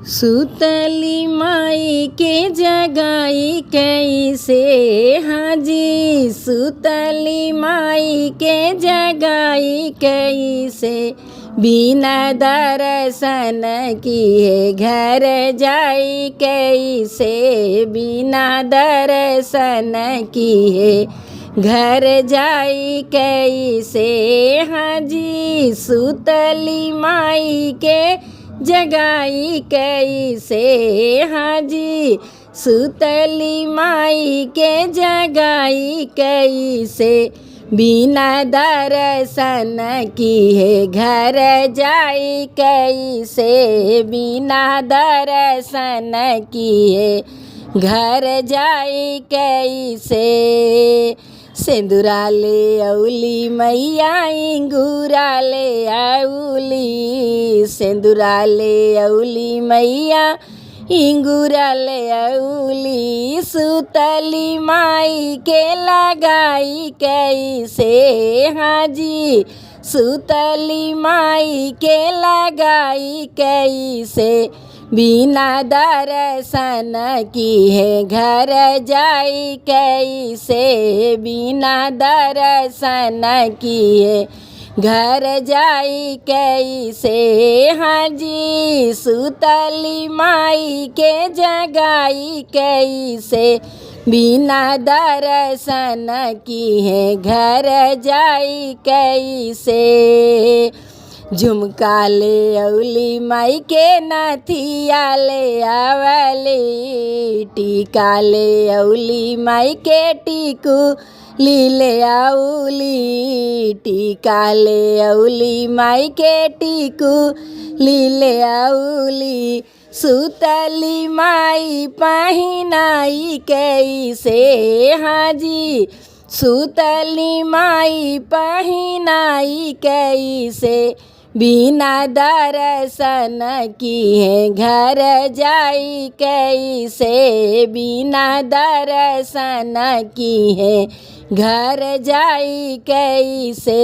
सुतली माई के जगाई कैसे हाजी। सुतली माई के जगाई कैसे, बिना दर्शन किए घर जाई कैसे। बिना दर्शन किए घर जाई कैसे हाजी। सुतली माई के जगाई कैसे हाजी। सुतली माई के जगाई कैसे, बिना दर्शन किए घर जाई कैसे। बिना दर्शन किए घर जाई कैसे। सिंदूरा ले औली मैया इंगूरा ले औली। सिंदूरा ले औली मैया इंगूरा ले औली। सुतली माई के लगाई कैसे हाजी। सुतली माई के लगाई कैसे, बिना दर्शन किए घर जाई कैसे। बिना दर्शन किए घर जाई कैसे हाजी। सुतली माई के जगाई कैसे, बिना दर्शन किए घर जाई कैसे। झुमका ले औली माई के नथिया ले आवली। टीका ले औली माई के टीकू ले औली। टीका ले औली माई के टीकू ले औली। सुतली माई पहिनाई कैसे हाजी। सुतली माई पहिनाई कैसे, बिना दर्शन किए घर जाई कैसे। बिना दर्शन किए घर जाई कैसे।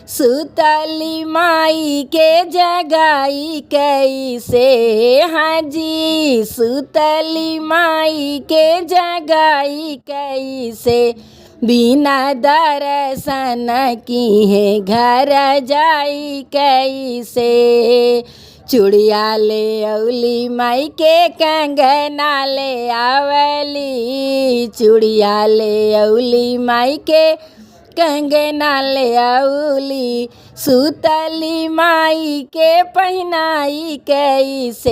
सुतली माई के जगाई कैसे हाजी। सुतली माई के जगाई कैसे, बिना दर्शन किए घर जाई कैसे। चूड़िया ले औली माई के कंगना ले आवली। चूड़िया ले औली माई के कंगना ले औली। सुतली माई के पहिनाई कैसे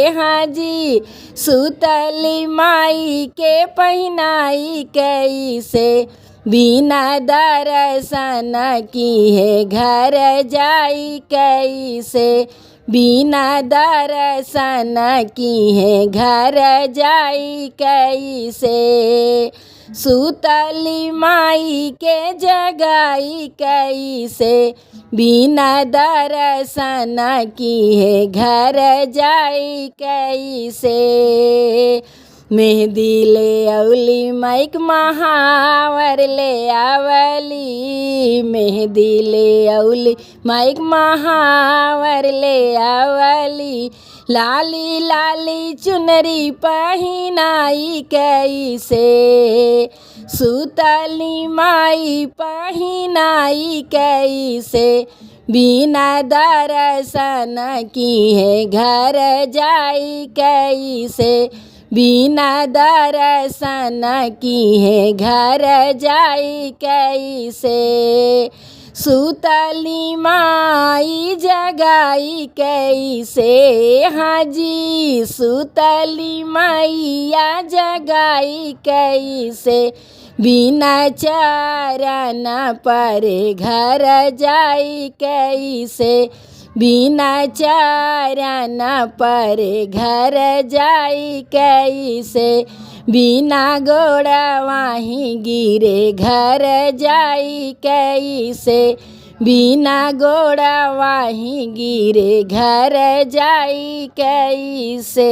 हाजी। सुतली माई के पहिनाई कैसे, बिना दर्शन किए घर जाई कैसे। बिना दर्शन किए घर जाई कैसे। सुतली माई के जगाई कैसे, बिना दर्शन किए घर जाई कैसे। मेहंदी ले औली माइक महावर ले आवली। मेहंदी ले औली माइक महावर ले आवली। लाली लाली चुनरी पहिनाई कैसे। सुतली माई पहिनाई कैसे, बिना दर्शन किए घर जाई कैसे। बिना दर्शन किए घर जाई कैसे। सुतली माई जगाई कैसे हाजी। सुतली मैया जगाई कैसे, बिना चरण पर घर जाई कैसे। बिना चरण पर घर जाई कैसे, बिना गोड़वाही गिरे घर जाई कैसे। बिना गोड़वाही गिरे घर जाई कैसे।